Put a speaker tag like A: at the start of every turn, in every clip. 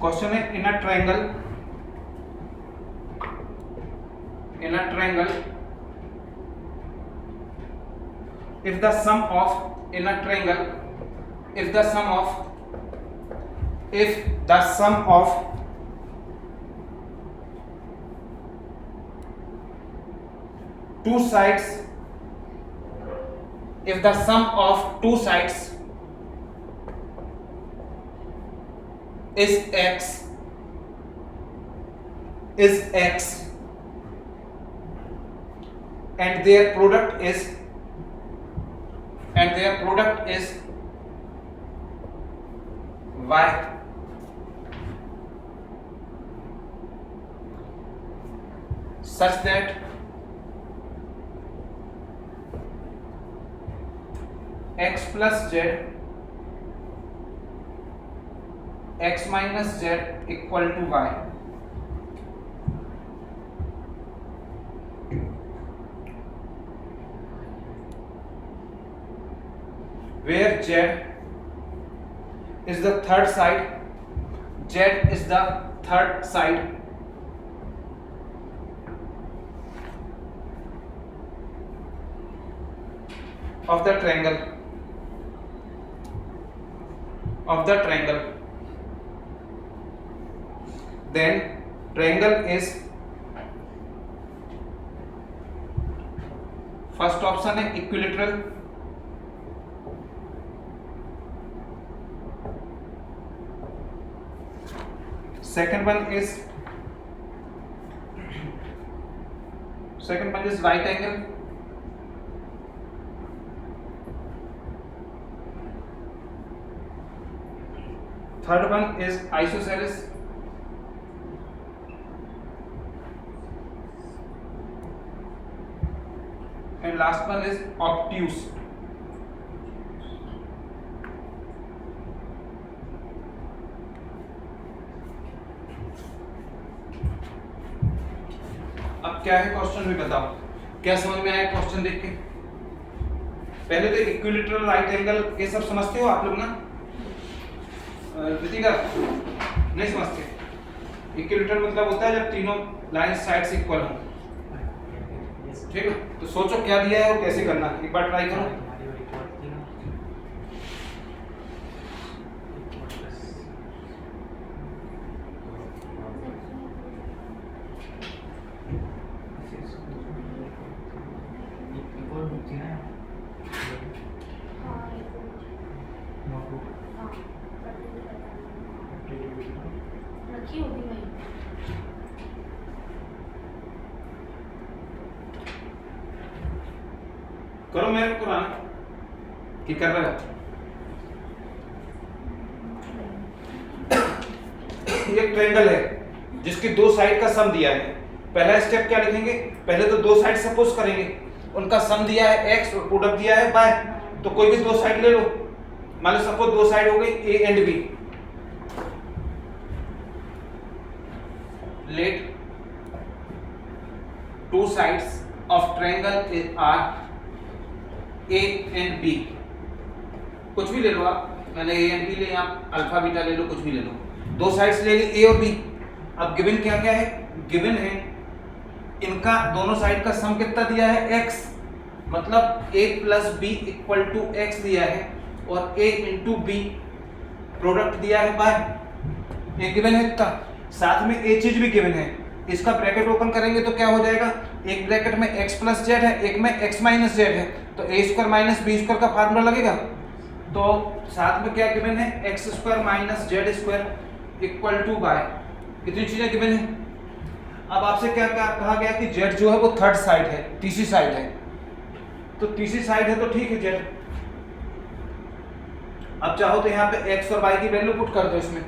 A: Question है in a triangle if the sum of in a triangle if the sum of two sides if the sum of two sides is x and their product is y, such that x plus z x minus z equal to y, where z is the third side of the triangle then triangle is first option है equilateral, second one is right angle, third one is isosceles, and last one is obtuse. अब क्या है question में बताओ, क्या समझ में आया क्वेश्चन देख के? पहले तो इक्विलेटरल राइट एंगल ये सब समझते हो आप लोग ना? कृतिका नहीं समझते? इक्विलेटरल मतलब होता है जब तीनों लाइन साइड्स इक्वल हो, ठीक है? तो सोचो क्या दिया है और कैसे करना है, एक बार ट्राई करो। करो मेरे को राना कि कर रहे हो। ये ट्रायंगल है जिसकी दो साइड का सम दिया है। पहला स्टेप क्या लिखेंगे? पहले तो दो साइड सपोज करेंगे, उनका सम दिया है x और प्रोडक्ट दिया है y, तो कोई भी दो साइड ले लो। मान लो सपोज दो साइड हो गई a and b। Let two sides of triangle are a and b, कुछ भी ले लो आप, मैंने a एंड b ले, आप अल्फा बीटा ले लो, कुछ भी ले लो। दो साइड्स ले ली a और b। अब गिवन क्या क्या है? गिवन है इनका दोनों साइड का सम कितना दिया है? x, मतलब a plus b equal to x दिया है और a इंटू b प्रोडक्ट दिया है y। ये गिवन है इतना, साथ में एक चीज भी गिवन है। इसका ब्रैकेट ओपन करेंगे तो क्या हो जाएगा? एक ब्रैकेट में x प्लस जेड है, एक में x माइनस जेड है, तो a square minus B square का फार्मूला लगेगा। तो साथ में क्या गिवन है? X square minus Z square equal to y। कितनी चीजें गिवन है? अब आपसे क्या कहा गया कि z जो है वो थर्ड साइड है, तीसरी साइड है। तो तीसरी साइड है तो ठीक है z। अब चाहो तो यहाँ पे x और y की वैल्यू पुट कर दो इसमें।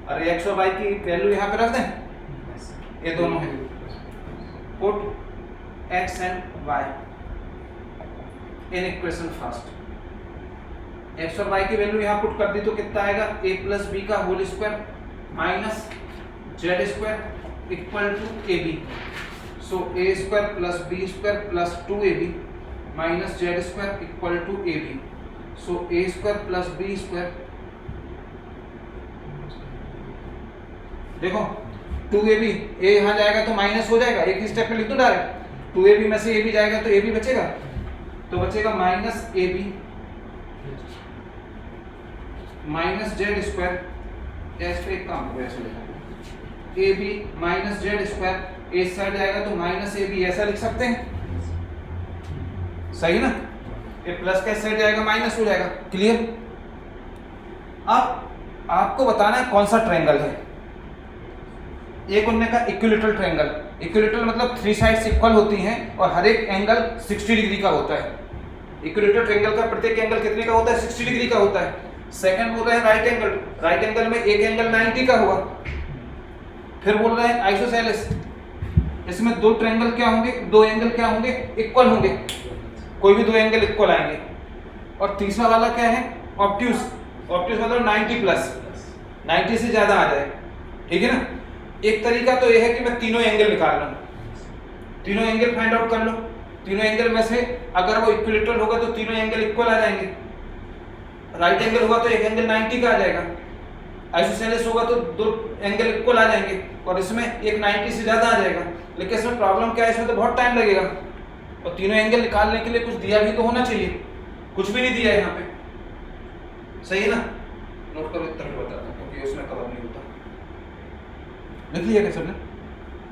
A: अरे x और y की वैल्यू यहाँ पे रख दें, ये दोनों है। Put x and y in equation first. x और y की वैल्यू यहाँ पुट कर दी तो कितना आएगा? a प्लस बी का whole square minus Z square equal to A B. So A square plus B square plus 2ab minus Z square equal to A B. So A square plus B square देखो 2ab, ए यहाँ जाएगा तो minus हो जाएगा, एक ही step में लिख दो डायरेक्ट। 2ab में से ए भी जाएगा तो ए भी बचेगा, तो बचेगा minus A B minus Z square. इस पे एक काम करो, ऐसे लिखो A B minus Z square, A side जाएगा तो माइनस ए बी, ऐसा लिख सकते हैं, सही ना। ये प्लस का साइड जाएगा माइनस हो जाएगा, क्लियर। अब आपको बताना है कौन सा ट्रायंगल है। एक उन्होंने कहा इक्विलेटरल ट्रायंगल। इक्विलेटरल मतलब 3 साइड्स इक्वल होती हैं और हर एक एंगल 60 डिग्री का होता है। इक्विलेटरल ट्रायंगल का प्रत्येक एंगल कितने का होता है? 60 डिग्री का होता है। सेकंड बोल रहे हैं राइट एंगल, राइट एंगल में एक एंगल 90 का होगा। फिर बोल रहे हैं आइसोसेलेस, इसमें दो ट्रायंगल क्या होंगे, दो एंगल क्या होंगे, इक्वल होंगे, कोई भी दो एंगल इक्वल आएंगे। और तीसरा वाला क्या है? ऑब्ट्यूस। ऑब्ट्यूस मतलब 90 प्लस, 90 से ज्यादा आ जाए, ठीक है ना। एक तरीका तो यह है कि मैं तीनों एंगल निकाल लूं, तीनों एंगल फाइंड आउट कर लो। तीनों एंगल में से अगर वो इक्विलेटरल होगा तो तीनों एंगल इक्वल आ जाएंगे। राइट एंगल होगा तो एक एंगल 90 का आ जाएगा, आइसोसेलेस होगा तो दो एंगल इक्वल आ जाएंगे, और इसमें एक 90 से ज्यादा आ जाएगा। लेकिन इसमें प्रॉब्लम क्या है, इसमें तो बहुत टाइम लगेगा, और तीनों एंगल निकालने के लिए कुछ दिया भी तो होना चाहिए, कुछ भी नहीं दिया है यहाँ पे, सही है ना। नोट करो, इतना भी बताता हूँ क्योंकि उसमें कवर नहीं होता। लिख लिया क्या सबने?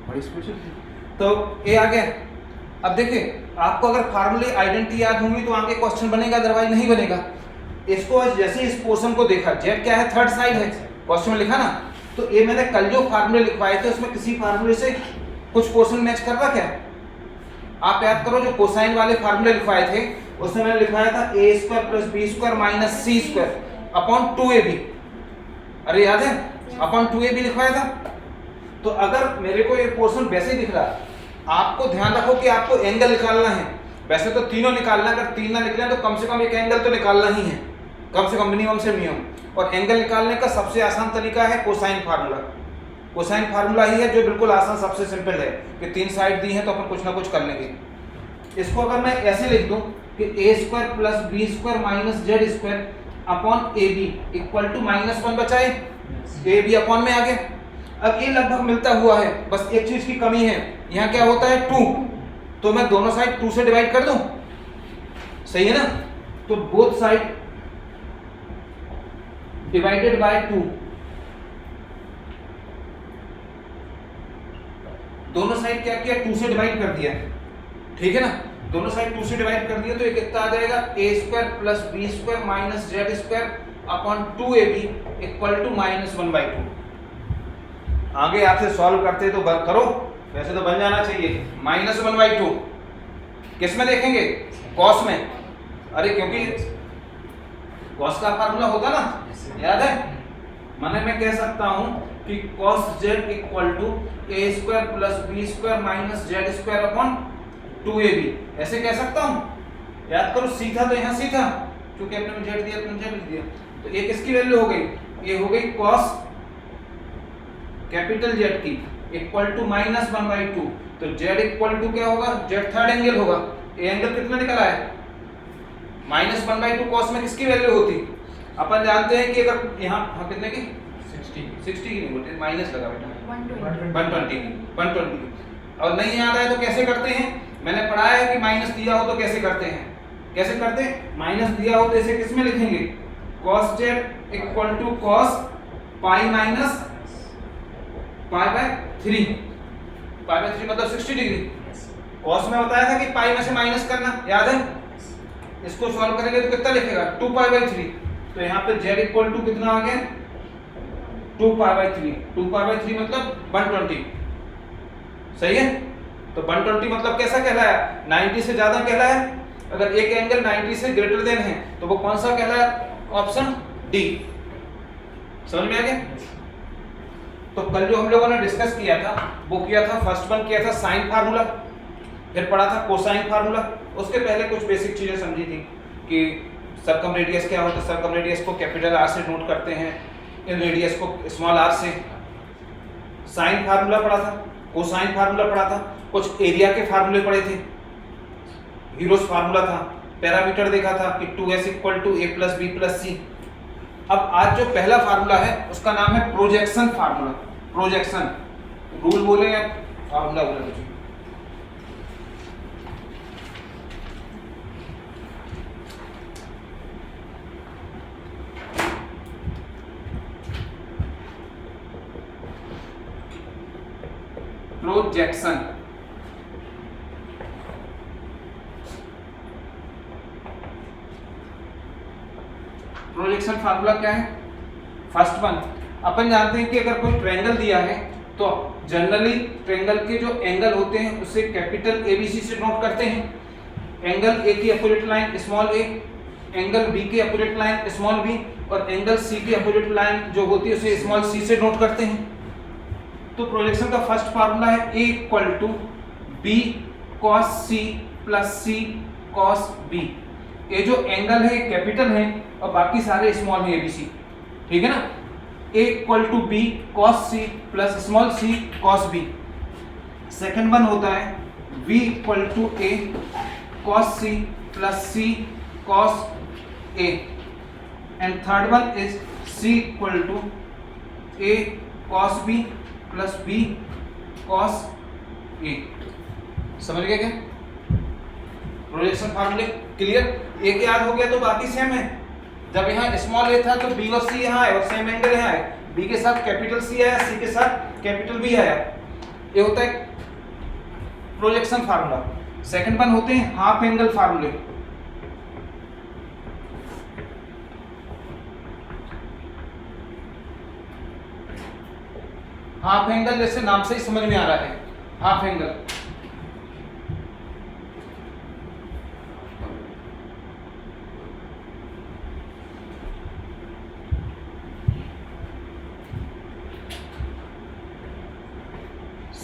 A: बड़ी स्पीड से। तो ये आ गया। अब देखिए, आपको अगर फार्मूले आइडेंटिटी याद होंगी तो आगे क्वेश्चन बनेगा, अदरवाइज नहीं बनेगा। इसको जैसे इस पोर्शन को देखा, जेड क्या है, थर्ड साइड है, क्वेश्चन में लिखा ना, तो ये मैंने कल जो फार्मूले लिखवाए थे उसमें किसी फार्मूले से कुछ पोर्शन मैच कर रहा क्या? आप याद करो, जो कोसाइन वाले फार्मूले लिखवाए थे उसमें मैंने लिखवाया था a square plus B square minus c square upon 2ab। अरे याद है, अपॉन 2ab लिखवाया था। तो अगर मेरे को ये पोर्शन वैसे ही दिख रहा, आपको ध्यान रखो कि आपको एंगल निकालना है। वैसे तो तीनों निकालना, अगर तीन ना निकले तो कम से कम एक एंगल तो निकालना ही है, कम से कम मिनिमम से मिनिमम। और एंगल निकालने का सबसे आसान तरीका है कोसाइन फार्मूला। कोसाइन फार्मूला ही है जो बिल्कुल आसान, सबसे सिंपल है कि तीन साइड दी है तो अपन कुछ ना कुछ कर लेंगे। इसको अगर मैं ऐसे लिख दूं कि a square plus B square minus Z square upon a b equal to -1 बचाए, ए बी अपॉन में आ गया। अब ये लगभग मिलता हुआ है, बस एक चीज की कमी है, यहाँ क्या होता है 2, तो मैं दोनों साइड 2 से डिवाइड कर दूं, सही है ना। तो बोथ साइड डिवाइडेड बाय 2, दोनों साइड क्या किया, 2 से डिवाइड कर दिया, ठीक है ना। दोनों साइड 2 से डिवाइड कर दिया तो ये कितना आ जाएगा, a square plus B square minus Z square upon 2ab equal to -1/2। आगे आपसे सॉल्व करते तो करो, वैसे तो बन जाना चाहिए। -1/2 किस में देखेंगे, कॉस में। अरे क्योंकि कॉस का फार्मूला होता ना, याद है। माने मैं कह सकता हूं कि cos z equal to A square plus B square minus Z square upon 2ab, ऐसे कह सकता हूं। याद करो, सीधा तो यहाँ सीधा, क्योंकि अपने में जेड दिया तो जेड लिख दिया। तो ये किसकी वैल्यू हो गई, ये हो गई cos कैपिटल जेड की इक्वल टू -1/2। तो z इक्वल टू क्या होगा, z थर्ड एंगल होगा। ये एंगल कितना निकला है, -1/2। cos में किसकी वैल्यू होती, अपन जानते हैं कि अगर यहाँ कितने की 60 की नहीं बोलते, माइनस लगा बेटा, 120 की। और नहीं याद आए तो कैसे करते हैं, मैंने पढ़ा है कि माइनस दिया हो तो कैसे करते हैं, कैसे करते हैं, माइनस दिया हो तो इसे किस में लिखेंगे, cos z equal to cos pi minus पाई/3, पाई/3 मतलब 60 डिग्री। cos में बताया था कि पाई में से माइनस करना, याद है। इसको सॉल्व करेंगे तो कितना लिखेगा, 2π/3। तो यहाँ पे z इक्वल टू कितना आ गया, 2π/3। 2π/3 मतलब 120, सही है। तो 120 मतलब कैसा कहलाया, 90 से ज्यादा कहलाया। अगर एक एंगल 90 से ग्रेटर देन है तो वो कौन सा कहलाया, ऑप्शन डी। समझ में आ गया। तो कल जो हम लोगों ने डिस्कस किया था वो किया था, फर्स्ट वन किया था साइन फार्मूला, फिर पढ़ा था कोसाइन फार्मूला। उसके पहले कुछ बेसिक चीजें समझी थी कि सर्कम रेडियस क्या होता है, सर्कम रेडियस को कैपिटल आर से नोट करते हैं, इन रेडियस को स्मॉल आर से। साइन फार्मूला पढ़ा था, कोसाइन फार्मूला पढ़ा था, कुछ एरिया के फार्मूले पढ़े थे, हीरोस फार्मूला था, पैरामीटर देखा था कि 2s equal to a plus b plus c। अब आज जो पहला फार्मूला है उसका नाम है प्रोजेक्शन फार्मूला। प्रोजेक्शन, रूल बोले या फार्मूला बोले कुछ। प्रोजेक्शन, प्रोजेक्शन फार्मूला क्या है? फर्स्ट वन, अपन जानते हैं कि अगर कोई ट्रायंगल दिया है तो जनरली ट्रायंगल के जो एंगल होते हैं उसे कैपिटल ABC से नोट करते हैं। एंगल A की opposite line small a, angle B की अपोजिट लाइन स्मॉल b, और एंगल C की अपोजिट लाइन जो होती है उसे स्मॉल c से नोट करते हैं। तो प्रोजेक्शन का फर्स्ट फार्मूला है A = B cos C plus C cos B। ये जो एंगल है कैपिटल है और बाकी सारे स्मॉल है ABC, ठीक है ना। A = B cos C plus small c cos B। Second one होता है V = A cos C plus C cos A, and third one is C = A cos B plus B cos A। समझ गए क्या projection फार्मूले? Clear? एक याद हो गया तो बाकी सेम है। जब यहाँ स्मॉल a था तो B और C यहाँ है और सेम एंगल यहाँ है, B के साथ कैपिटल C आया, C के साथ कैपिटल B आया। ये होता है प्रोजेक्शन फार्मूला। सेकंड वन होते हैं हाफ एंगल फार्मूले। हाफ एंगल जैसे नाम से ही समझ में आ रहा है, half angle.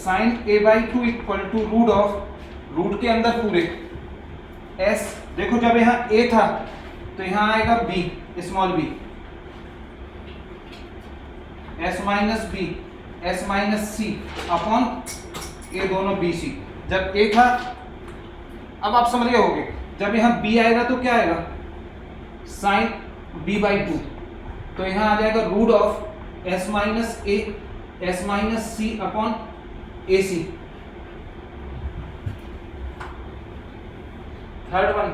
A: sin a/2 = root of, root के अंदर पूरे s, देखो जब यहाँ a था तो यहाँ आएगा b small b, s minus b s minus c upon a दोनों bc। जब a था, अब आप समझ गए होंगे, जब यहाँ b आएगा तो क्या आएगा sin b/2, तो यहाँ आ जाएगा root of s minus a s minus c upon AC। Third one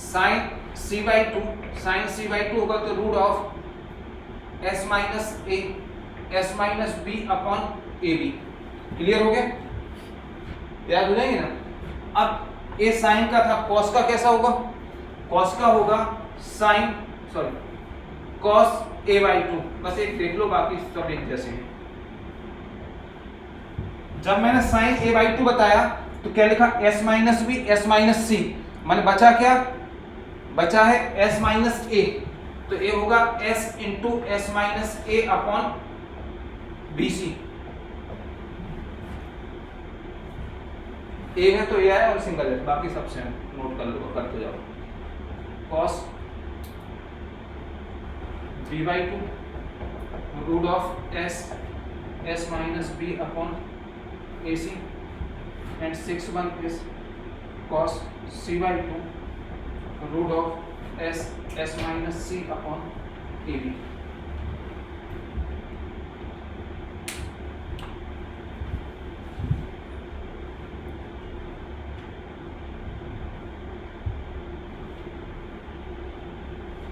A: sin C/2, sin C/2 होगा तो root of s minus a s minus b upon AB। Clear हो गया? याद हो जाएंगे ना। अब a sin का था, cos का कैसा होगा? cos का होगा sin cos a/2। बस एक देख लो, बाकी सब एक जैसे हैं। जब मैंने sin a/2 बताया तो क्या लिखा s minus b s minus c, मैंने बचा क्या? बचा है s माइनस a, तो a होगा s into s minus a upon bc। a है तो a आया और सिंगल है, बाकी सब सेम नोट कर लो, करते जाओ। cos b/2 root of s minus b upon AC, and 6/1 is cos C/2 root of s minus c upon AB।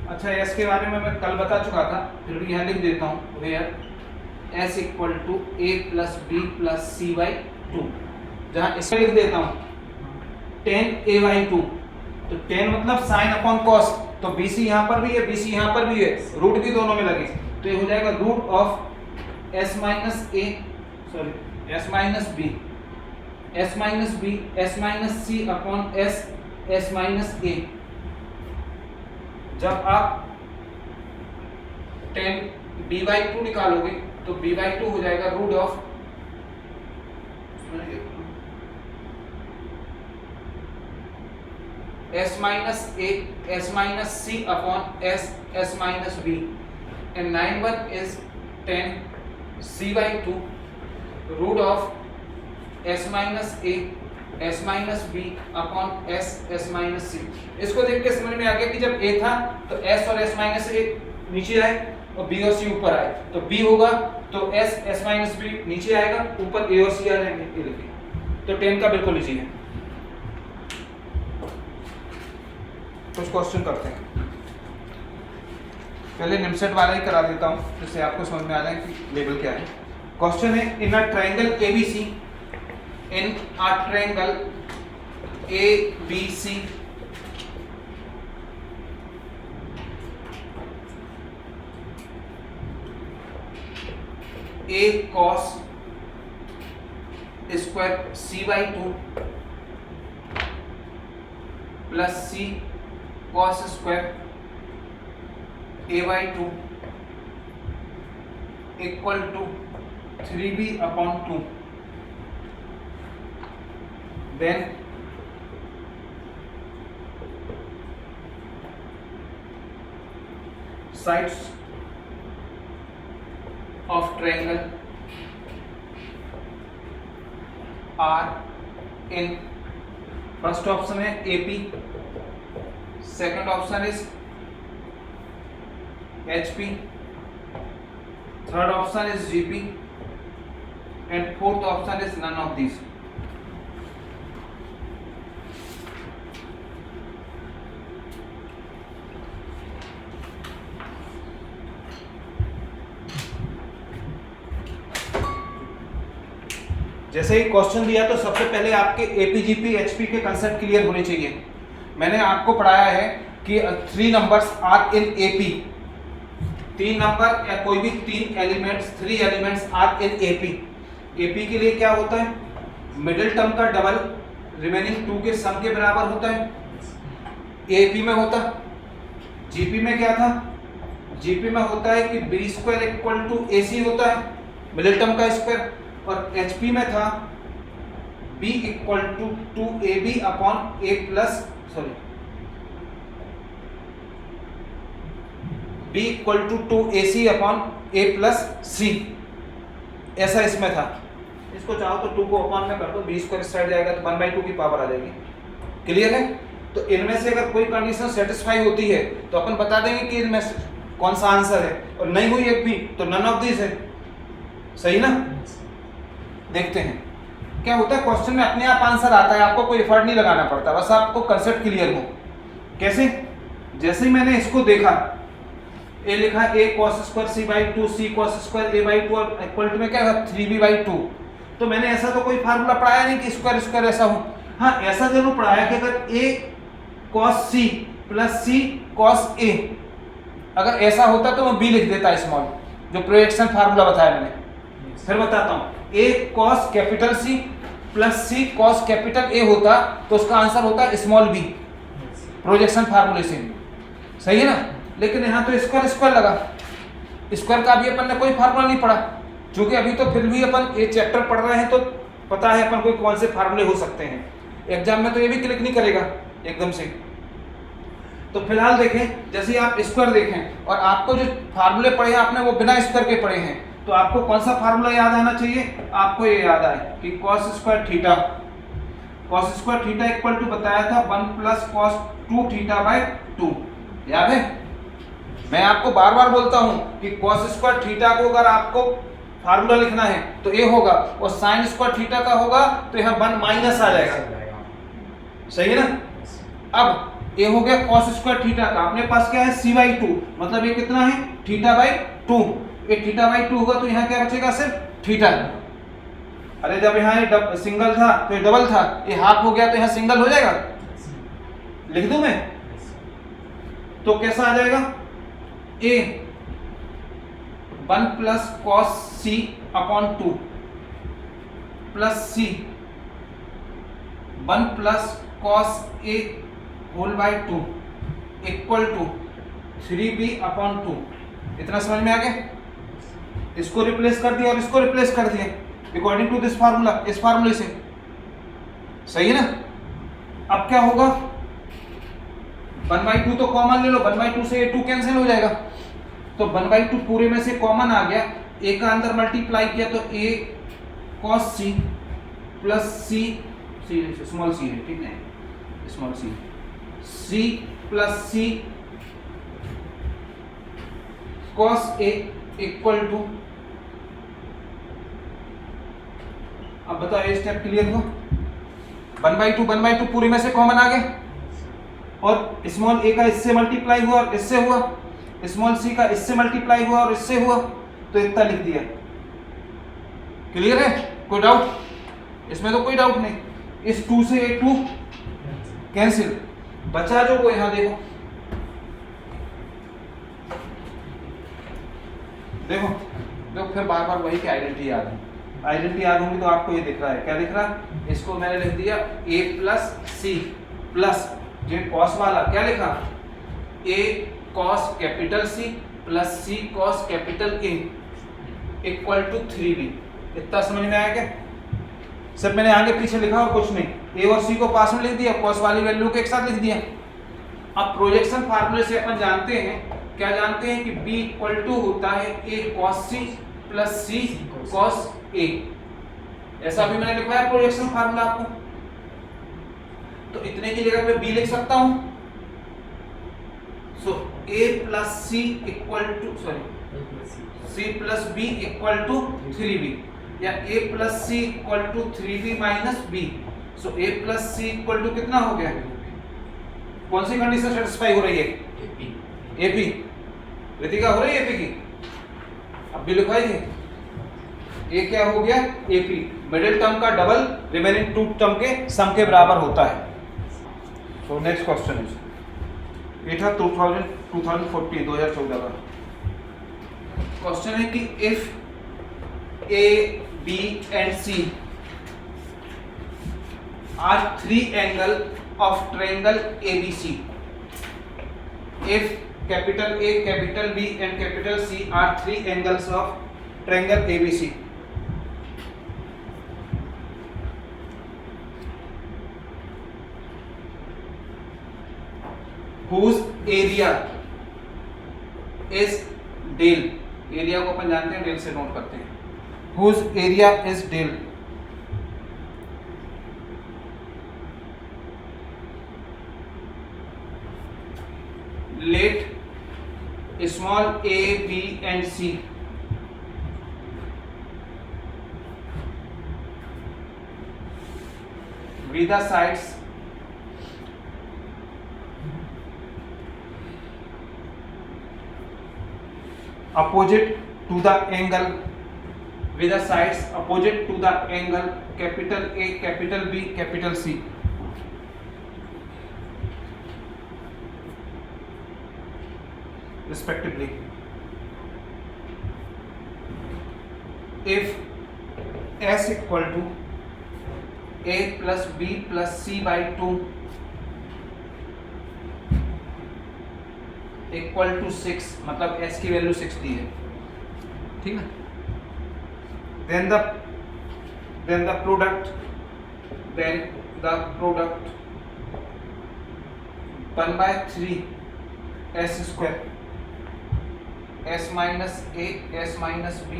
A: अच्छा, s के बारे में मैं कल बता चुका था, फिर भी यहाँ लिख देता हूँ, where s = a plus b plus c/2। जहाँ इसमें लिख देता हूँ tan a/2, तो tan मतलब sin अपॉन cos, तो BC यहाँ पर भी है, BC यहाँ पर भी है, रूट भी दोनों में लगे, तो ये हो जाएगा root of s minus b s minus c upon s minus a। जब आप tan b/2 निकालोगे तो b/2 हो जाएगा root of s minus a s minus c upon s minus b, and 9/1 is tan c/2 root of s minus a s minus b upon s minus c। इसको देख के समझ में आ गया कि जब a था तो s और s माइनस a नीचे आए, और बी और सी ऊपर आए तो बी होगा तो एस एस माइनस बी नीचे आएगा, ऊपर ए और सी आ जाएंगे। ये देखिए तो 10 का बिल्कुल इजी है। कुछ क्वेश्चन करते हैं, पहले निमसेट वाला ही करा देता हूं जिससे आपको समझ में आ जाए कि लेवल क्या है। क्वेश्चन है in a triangle ABC, in a triangle ABC a cos square c/2 plus c cos square a/2 equal to 3b/2, then sides of triangle are in, first option है AP, second option is HP, third option is GP and fourth option is none of these. जैसे ही question दिया तो सबसे पहले आपके APGP HP के concept clear होने चाहिए। मैंने आपको पढ़ाया है कि 3 numbers are in AP, 3 number या कोई भी 3 elements, 3 elements are in AP. AP के लिए क्या होता है, मिडिल टर्म का डबल रिमेनिंग 2 के सम के बराबर होता है, एपी में होता। जीपी में क्या था, जीपी में होता है कि B square equal to AC होता है, मिडिल टर्म का स्क्वायर, और एचपी में था b equal to 2ab upon a plus b equal to 2ac upon a plus c, ऐसा इसमें था। इसको चाहो तो 2 को अपॉन में कर दो, b स्क्वायर साइड जाएगा तो 1/2 की पावर आ जाएगी। क्लियर है? तो इनमें से अगर कोई कंडीशन सेटिस्फाई होती है तो अपन बता देंगे कि इनमें से कौन सा आंसर है, और नहीं हुई एक भी तो नन ऑफ दिस है। सही ना? देखते हैं क्या होता है। क्वेश्चन में अपने आप आंसर आता है, आपको कोई एफर्ट नहीं लगाना पड़ता, बस आपको कंसेप्ट क्लियर हो। कैसे? जैसे ही मैंने इसको देखा, ए लिखा a cos square c/2 c cos square a/2 और इक्वल टू में क्या है 3b/2, तो मैंने ऐसा तो कोई फार्मूला पढ़ाया नहीं कि स्क्वायर स्क्वायर ऐसा हो। हाँ, ऐसा जरूर पढ़ाया कि अगर a cos c plus c cos a, अगर ऐसा होता तो मैं b लिख देता स्मॉल, जो प्रोजेक्शन फार्मूला बताया मैंने। फिर बताता हूँ, a cos capital C plus C cos capital A होता तो उसका आंसर होता स्मॉल b, प्रोजेक्शन फार्मूले से। सही है ना? लेकिन यहाँ तो स्क्वायर स्क्वायर लगा, स्क्वायर का भी अपन ने कोई फार्मूला नहीं पढ़ा, क्योंकि अभी तो फिर भी अपन ये चैप्टर पढ़ रहे हैं तो पता है अपन को कौन से फार्मूले हो सकते हैं। एग्जाम में तो ये भी क्लिक नहीं करेगा एकदम से। तो फिलहाल देखें, जैसे आप स्क्वायर देखें और आपको जो फार्मूले पढ़े हैं आपने वो बिना स्क्वायर के पढ़े हैं, तो आपको कौन सा फार्मूला याद आना चाहिए? आपको ये याद आए कि cos square theta, cos square theta equal to बताया था 1 प्लस cos 2 थीटा/2। याद है? मैं आपको बार बार बोलता हूं कि cos स्क्वायर थीटा को अगर आपको फार्मूला लिखना है तो ये होगा, और sin स्क्वायर थीटा का होगा तो यहाँ 1 माइनस आ जाएगा। सही है ना? अब ये हो गया cos स्क्वायर थीटा का, अपने पास क्या है c/2, मतलब ये कितना है थीटा/2। ये थीटा/2 होगा तो यहाँ क्या बचेगा, सिर्फ थीटा। अरे जब यहाँ ये सिंगल था तो ये डबल था, ये हाफ हो गया तो यहाँ सिंगल हो जाएगा। लिख दूं मैं? तो कैसा आ जाएगा, a 1 plus cos c upon 2 plus c 1 plus cos a whole by 2 equal to 3b/2। इतना समझ में आ गया? इसको रिप्लेस कर दिया और इसको रिप्लेस कर दिया अकॉर्डिंग टू दिस फार्मूला, इस फार्मूले से। सही है ना? अब क्या होगा, 1/2 तो कॉमन ले लो, 1/2 से ये 2 कैंसिल हो जाएगा, तो 1/2 पूरे में से कॉमन आ गया, a का अंदर मल्टीप्लाई किया तो a cos c plus c small c है, ठीक है, small c plus c cos A equal to, अब बताओ ये स्टेप क्लियर हुआ? 1/2 पूरे में से कॉमन आ गया, और स्मॉल a का इससे मल्टीप्लाई हुआ और इससे हुआ, स्मॉल c का इससे मल्टीप्लाई हुआ और इससे हुआ, तो इतना लिख दिया। क्लियर है? कोई डाउट? इसमें तो कोई डाउट नहीं। इस 2 से ये 2 कैंसिल, बचा जो वो यहां देखो, देखो देखो फिर बार बार वही की आइडेंटिटी याद है। आइडेंटिटी याद होगी तो आपको ये दिख रहा है, क्या दिख रहा है? इसको मैंने लिख दिया a प्लस सी प्लस ये कॉस वाला क्या लिखा, a cos capital C plus C cos capital A equal to 3b। इतना समझ में आया क्या? सब मैंने आगे पीछे लिखा और कुछ नहीं, a और c को पास में लिख दिया, कॉस वाली वैल्यू को एक साथ लिख दिया। अब प्रोजेक्शन फार्मूले से अपन जानते हैं, क्या जानते हैं कि b इक्वल टू होता है a cos c plus c cos a। ऐसा भी मैंने लिखा है प्रोजेक्शन फार्मूला आपको, तो इतने की जगह पे b लिख सकता हूं। So a plus c equal to c plus b equal to 3b, या a plus c equal to 3b minus b। So a plus c equal to कितना हो गया? कौन सी कंडीशन सेटिस्फाई हो रही है? AP। रितिका हो रही है AP की? अब भी लिखवाइए, A क्या हो गया? AP। मिडिल टर्म का डबल रिमेनिंग टू टर्म के सम के बराबर होता है। सो नेक्स्ट क्वेश्चन इज, ये था 2014 का क्वेश्चन है कि if A, B and C are three angle of triangle ABC, if capital A, capital B and capital C are three angles of triangle ABC, whose area is del, area को अपन जानते हैं del से note करते हैं, whose area is del, let small a, b and c be the sides opposite to the angle, with the sides opposite to the angle capital A, capital B, capital C, respectively. If S equal to A plus B plus C by 2 equal to 6, मतलब S की value 6 दी है, ठीक है। Then the product 1/3 S square, S minus A, S minus B,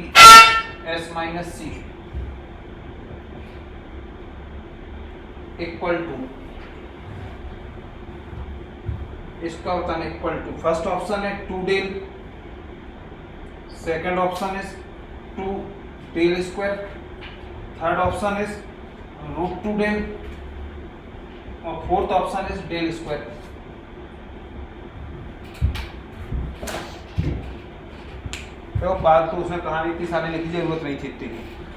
A: S minus C equal to, इसका बताना equal to, first option है 2 del, second option is 2 del square, third option is √2 del, और fourth option is del square. तो बात तो उसमें कहानी इतनी सारी लिखने की जरूरत नहीं थी इतनी,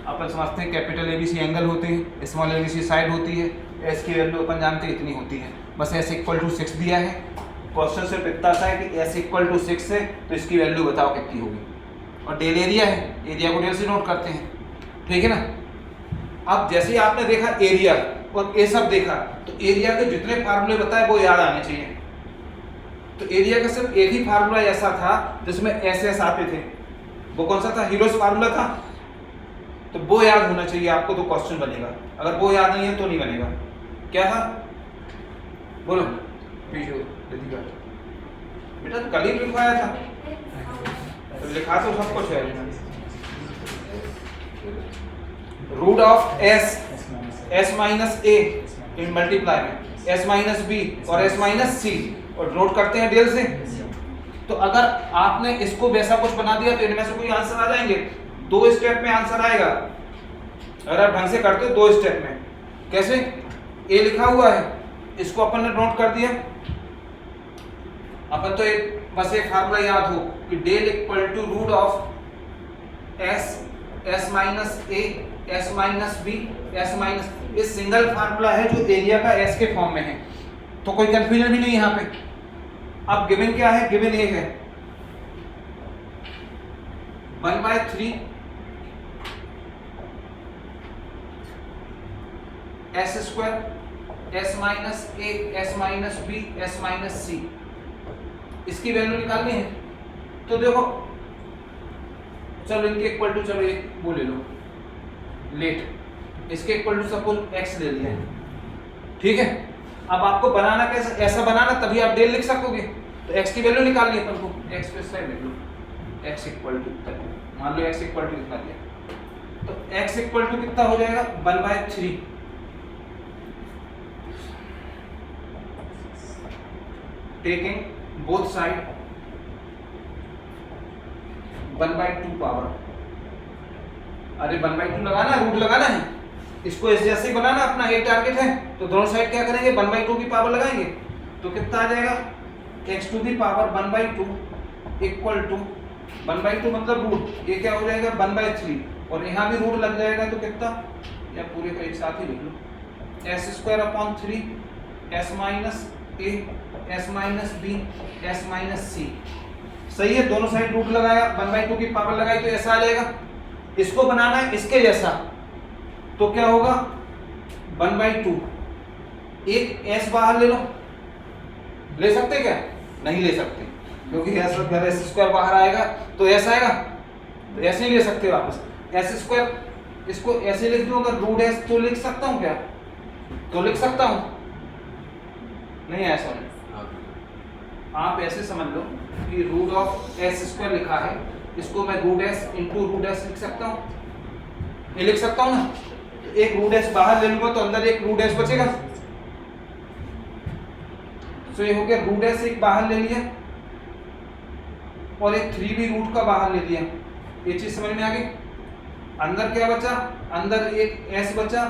A: अपन समझते हैं कैपिटल ABC एंगल होते हैं, स्मॉल ABC साइड होती है, S की वैल्यू अपन जानते हैं इतनी होती है, बस S इक्वल टू 6 दिया है। क्वेश्चन सिर्फ इतना सा है कि S इक्वल टू 6 है तो इसकी वैल्यू बताओ कितनी होगी, और डेल एरिया है, एरिया को डेल से नोट करते हैं, ठीक है ना। अब जैसे ही आपने देखा एरिया और ये सब देखा, तो एरिया के जितने फार्मूले बताए वो याद आने चाहिए। तो एरिया का सिर्फ एक ही फार्मूला ऐसा था जिसमें SS आते थे, वो कौन सा था? हीरोज फार्मूला था, तो वो याद होना चाहिए आपको, तो क्वेश्चन बनेगा। अगर वो याद नहीं है तो नहीं बनेगा। क्या था? बोलो पीछे बेटा, कल ही लिखवाया था, तो लिखा तो सब कुछ है। Root of S minus A इन मल्टीप्लाई में S माइनस B और S माइनस C, और नोट करते हैं डेल से। तो अगर आपने इसको वैसा कुछ बना दिया तो इनमें से कोई आंसर आ जाएंगे, 2 स्टेप में आंसर आएगा अगर आप ढंग से करते हो। 2 स्टेप में कैसे, ए लिखा हुआ है, इसको अपन ने नोट कर दिया। अपन तो बस एक फार्मूला याद हो कि del equal to root of S minus A S minus B S minus, ये सिंगल फार्मूला है जो एरिया का एस के फॉर्म में है, तो कोई कंफ्यूजन भी नहीं यहाँ पे। अब गिवन क्या है, गिवन ए है 1/3 S square S minus A S minus B S minus C, इसकी वैल्यू निकालनी है। तो देखो चलो इनके इक्वल टू, चलो एक वो ले लो लेट, इसके इक्वल टू सपोज एक्स ले लिया, ठीक है। अब आपको बनाना कैसे, ऐसा बनाना तभी आप डेल लिख सकोगे। तो x की वैल्यू निकालनी है अपन को, x पे साइड लिख लो, x इक्वल टू कितना, मान लो x इक्वल टू कितना दिया, तो x इक्वल टू कितना हो जाएगा 1/3 टेकिंग बोथ साइड 1/2 पावर, अरे 1/2 लगाना है, रूट लगाना है, इसको इस जैसे ही बनाना, अपना एक टारगेट है, तो दोनों साइड क्या करेंगे 1/2 की पावर लगाएंगे, तो कितना आ जाएगा x to the power 1/2 equal to 1/2 मतलब रूट, ये क्या हो जाएगा 1/3, और यहाँ भी रूट लग जाएगा तो कितना, या पूरे का एक साथ ही लिख लो s² s माइनस ए s minus B s minus C, सही है। दोनों साइड रूट लगाया, 1/2 की पावर लगाई तो ऐसा आ जाएगा। इसको बनाना है इसके जैसा, तो क्या होगा 1/2, एक s बाहर ले लो, ले सकते क्या, नहीं ले सकते, क्योंकि s² बाहर आएगा तो ऐसा आएगा, तो ऐसे ही ले सकते हो वापस s², इसको ऐसे लिख दूं, अगर रूट s तो लिख सकता हूं क्या, तो लिख सकता हूं, नहीं ऐसा नहीं, आप ऐसे समझ लो कि रूट ऑफ s² लिखा है, इसको मैं root s into root s लिख सकता हूं, ये लिख सकता हूं ना। एक रूट s बाहर ले लूंगा तो अंदर एक रूट s बचेगा, तो ये हो गया रूट s एक बाहर ले लिया और एक 3 भी रूट का बाहर ले लिया, ये चीज समझ में आ गई। अंदर क्या बचा, अंदर एक s बचा,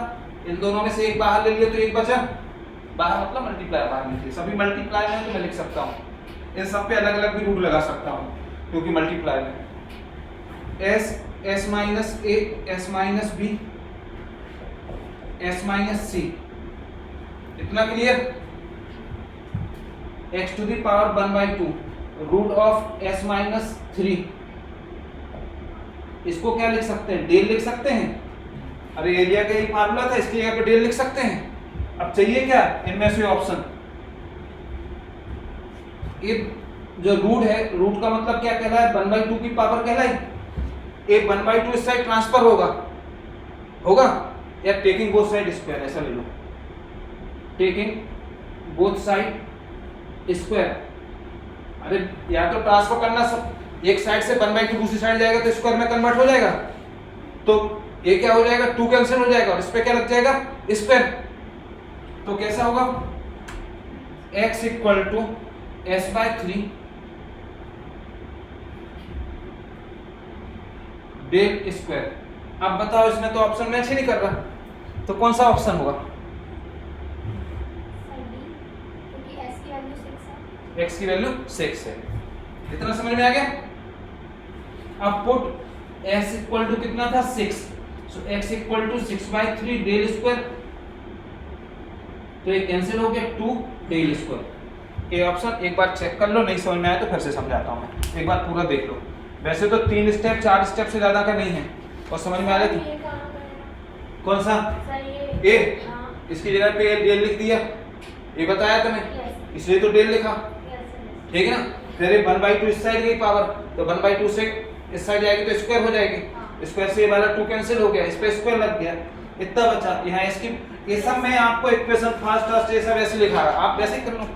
A: इन दोनों में से एक बाहर ले लिया तो एक बचा, बाहर मतलब मल्टीप्लाई बाहर लिखिए, सभी मल्टीप्लाई में तो मैं लिख सकता हूँ, इन सब पे अलग अलग भी रूट लगा सकता हूँ क्योंकि मल्टीप्लाई में s माइनस ए s minus B s minus c, इतना clear. x to the power 1/2 root of s minus 3, इसको क्या लिख सकते हैं, डेल लिख सकते हैं, अरे एरिया का ही फार्मूला था, इसकी जगह पे डेल लिख सकते हैं। अब चाहिए क्या, इनमें से ऑप्शन, ये जो रूट है, रूट का मतलब क्या कहलाए 1/2 की पावर कहलाई, एक 1/2 इस साइड ट्रांसफर होगा या टेकिंग बोथ साइड स्क्वायर, ऐसा ले लो, टेकिंग बोथ साइड स्क्वायर, अरे या तो ट्रांसफर करना एक साइड से 1/2 दूसरी साइड जाएगा तो स्क्वायर में कन्वर्ट हो जाएगा, तो ये क्या हो जाएगा 2 कैंसिल हो जाएगा और इस पे क्या लग जाएगा स्क्वायर, तो कैसा होगा x equal to s/3 del square. अब बताओ इसमें तो ऑप्शन मैच ही नहीं कर रहा, तो कौन सा ऑप्शन होगा, x की वैल्यू 6 है, इतना समझ में आ गया। अब पुट s इक्वल टू कितना था 6, so x equal to 6/3 del square, तो ये कैंसिल हो गया 2 डेल स्क्वायर। ये ऑप्शन एक बार चेक कर लो, नहीं समझ में आया तो फिर से समझाता हूं मैं, एक बार पूरा देख लो। वैसे तो 3 स्टेप 4 स्टेप से ज्यादा का नहीं है, और समझ में आ रहा है कौन सा ए, इसकी जगह पे डेल लिख दिया, ये बताया तुम्हें, इसलिए तो डेल लिखा, ठीक है ना। फिर ये 1/2 इस साइड गई पावर, तो 1/2 से इस साइड जाएगी तो स्क्वायर हो जाएगी, स्क्वायर से ये वाला 2 कैंसिल हो गया, इस पे स्क्वायर लग गया, इतना बचा। यहाँ इसकी ये सब मैं आपको इक्वेशन फर्स्ट ये सब ऐसे लिखा रहा, आप वैसे कर लो।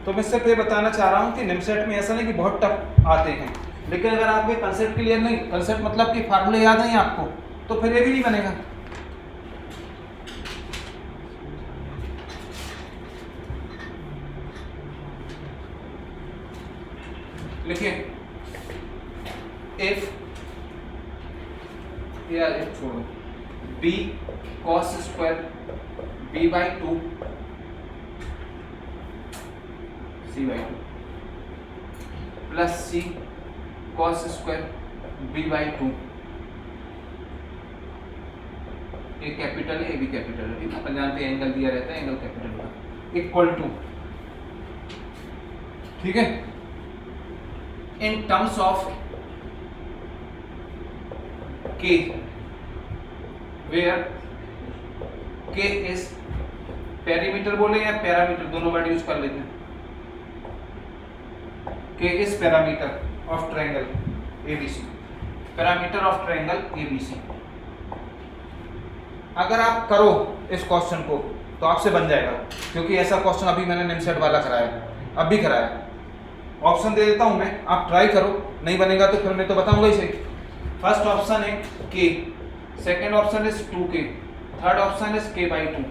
A: तो मैं सिर्फ ये बताना चाह रहा हूँ कि निमसेट में ऐसा नहीं कि बहुत टफ आते हैं, लेकिन अगर आपके कंसेप्ट क्लियर नहीं, कंसेप्ट मतलब कि फार्मूले याद नहीं आपको, तो फिर ये भी नहीं बनेगा। लिखिए इफ या इफ छोड़ो b cos square b/2 c/2 plus c cos square b/2, ये कैपिटल है, ये भी कैपिटल है, ठीक है, अपन जानते हैं एंगल दिया रहता है, एंगल कैपिटल का, इक्वल टू, ठीक है, in terms of k where k is perimeter बोले या पैरामीटर, दोनों वर्ड यूज कर लेते हैं, k is parameter of triangle ABC, parameter of triangle ABC। अगर आप करो इस क्वेश्चन को तो आपसे बन जाएगा, क्योंकि ऐसा क्वेश्चन अभी मैंने निमसेट वाला कराया, अब भी कराया, ऑप्शन दे देता हूं मैं, आप ट्राई करो, नहीं बनेगा तो फिर मैं तो बताऊंगा ही सही। फर्स्ट ऑप्शन है k, second option is 2k, third option is k/2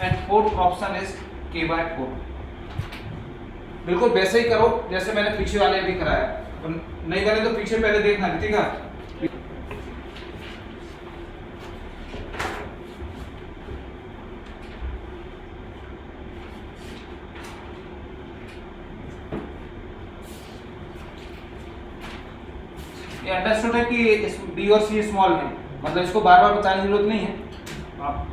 A: and fourth option is k/4। बिल्कुल वैसे ही करो जैसे मैंने पीछे वाले भी कराया, नहीं बने तो पीछे पहले देखना, ठीक है। ये अंडरस्टूड है कि बी और सी स्मॉल है, मतलब इसको बार बार बताने की जरूरत नहीं है आप।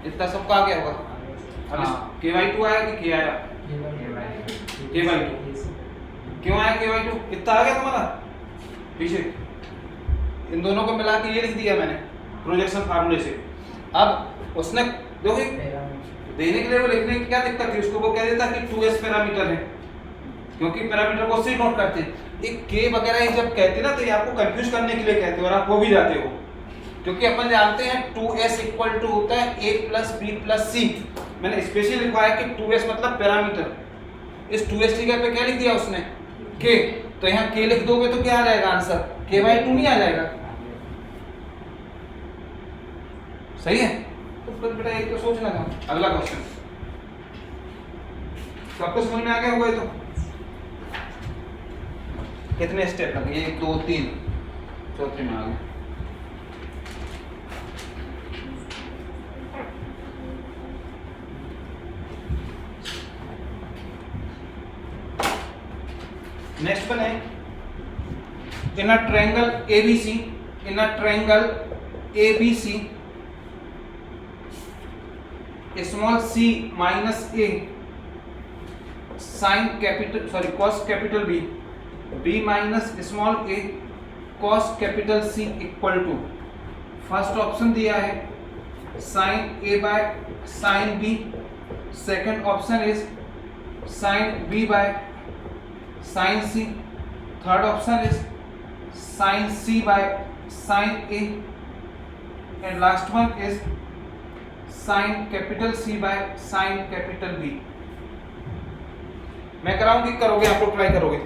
A: इतना सबका आ गया होगा। अब k/2 आया कि k आया? k/2 क्यों आया k/2? कितना आ गया तुम्हारा पीछे? इन दोनों को मिला के ये लिख दिया मैंने प्रोजेक्शन फार्मूले से। अब उसने देखो देने के लिए वो लिखने की क्या दिक्कत थी, उसको वो कह देता कि 2s पैरामीटर है, क्योंकि पैरामीटर को उससे नोट करते हैं। एक k वगैरह ये जब कहते ना तो ये आपको कंफ्यूज करने के लिए कहते हो और आप हो भी जाते हो, क्योंकि अपन जानते हैं 2s इक्वल टू होता है a plus b plus c। मैंने स्पेशली लिखवाया कि 2s मतलब पैरामीटर, इस 2s की जगह पे क्या लिख दिया उसने k, तो यहाँ k लिख दोगे तो क्या आ जाएगा आंसर, k/2 नहीं आ जाएगा, सही है। तो फिर बेटा एक तो सोचना था। अगला क्वेश्चन सबको समझ में आ गया होगा। तो कितने स्टेप लगे, 1 2 3, चौथे में आ गए। नेक्स्ट वन है in a triangle ABC, in a triangle ABC small c minus a sine capital sorry cos capital B, b minus small a cos capital C equal to, first option दिया है sine a by sine B, second option is sine B by sine C, third option is sine C by sine A and last one is sine capital C by sine capital B। मैं कराऊंगी, करोगे आप लोग, try करोगे।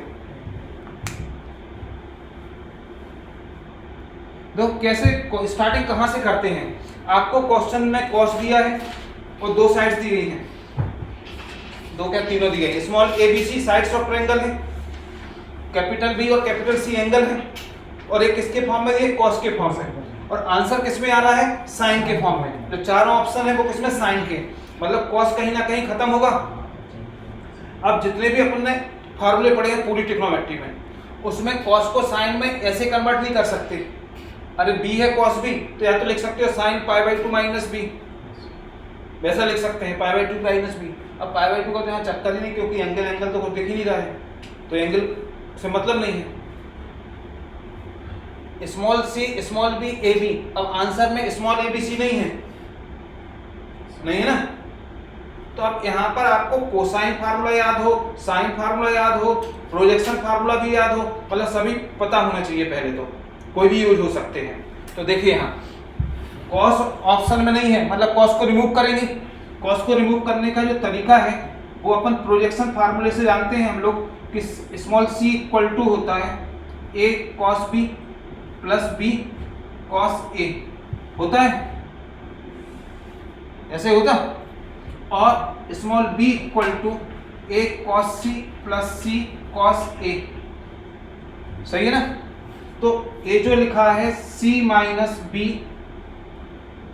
A: देखो कैसे starting कहां से करते हैं। आपको क्वेश्चन में कॉस दिया है और दो साइड्स दी गई हैं, दो क्या तीनों दी गई है। Small ABC sides of triangle है, कैपिटल B और कैपिटल C एंगल है, और एक किसके फॉर्म में, ये कॉस के फॉर्म में, और आंसर किस में आ रहा है, साइन के फॉर्म में। जो चारों ऑप्शन है वो किसमें, साइन के, मतलब कॉस कहीं ना कहीं खत्म होगा। अब जितने भी अपन ने फार्मूले पढ़े हैं पूरी ट्रिग्नोमेट्री में, उसमें कॉस को साइन में ऐसे कन्वर्ट नहीं कर सकते। अरे b है कॉस b, तो या तो लिख सकते हो साइन π/2 माइनस b, वैसा लिख सकते हैं π/2 माइनस b। अब π/2 का तो यहाँ चक्कर ही नहीं, क्योंकि एंगल तो कुछ दिख ही नहीं रहा है, तो एंगल से मतलब नहीं है। Small c small b a b, अब आंसर में स्मॉल a b c नहीं है, नहीं है ना, तो तो अब यहाँ पर आपको कोसाइन फार्मूला याद हो, साइन फार्मूला याद हो, प्रोजेक्शन फार्मूला भी याद हो, मतलब सभी पता होना चाहिए पहले, तो कोई भी यूज हो सकते हैं। तो देखिए यहाँ कॉस ऑप्शन में नहीं है, मतलब कॉस को रिमूव करेंगे। कॉस को रिमूव करने का जो तरीका है वो अपन प्रोजेक्शन फार्मूले से जानते हैं हम लोग कि स्मॉल c इक्वल टू होता है a cos b plus b cos a, होता है ऐसे होता, और small b equal to a cos c plus c cos a, सही है ना। तो ये जो लिखा है c minus B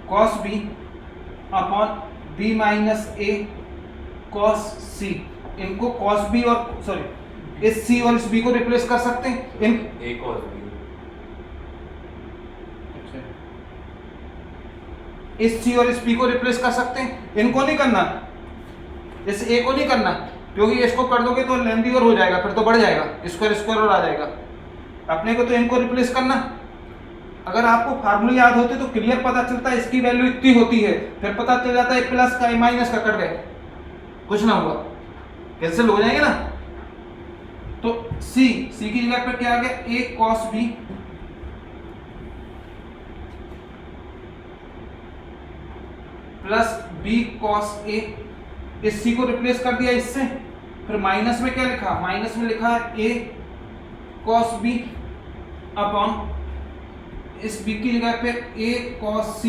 A: cos b upon b minus a cos c, इनको cos b और सॉरी इस c और इस b को रिप्लेस कर सकते हैं इन
B: a cos b,
A: इस c और इस b को रिप्लेस कर सकते हैं, इनको नहीं करना, इस a को नहीं करना, क्योंकि इसको कर दोगे तो लेंदी और हो जाएगा, फिर तो बढ़ जाएगा, स्क्वायर स्क्वायर और आ जाएगा। अपने को तो इनको रिप्लेस करना। अगर आपको फार्मूले याद होते तो क्लियर पता चलता है इसकी वैल्यू इतनी होती है, फिर पता चल जाता है प्लस का माइनस का कट गए, कुछ ना हुआ, कैंसिल हो जाएंगे ना। तो c की जगह पर क्या आ गया a cos b plus b cos a, इस c को रिप्लेस कर दिया इससे, फिर माइनस में क्या लिखा, माइनस में लिखा है a cos b अपॉन इस b की जगह पे a cos c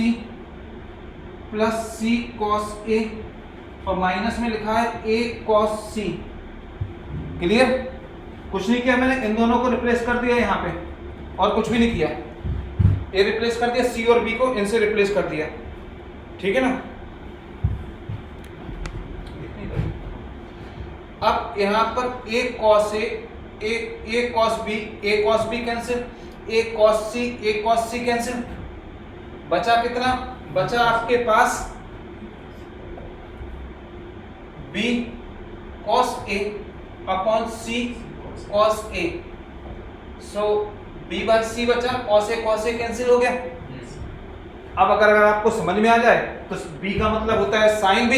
A: plus c cos a, और माइनस में लिखा है a cos c। क्लियर, कुछ नहीं किया मैंने, इन दोनों को रिप्लेस कर दिया यहाँ पे, और कुछ भी नहीं किया, a रिप्लेस कर दिया, c और b को इनसे रिप्लेस कर दिया, ठीक है ना। अब यहाँ पर a cos b cancel, a cos c cancel, बचा कितना, बचा आपके पास b cos a upon c cos a, so b by c बचा, cos a कैंसिल हो गया। अब अगर आपको समझ में आ जाए तो b का मतलब होता है sin b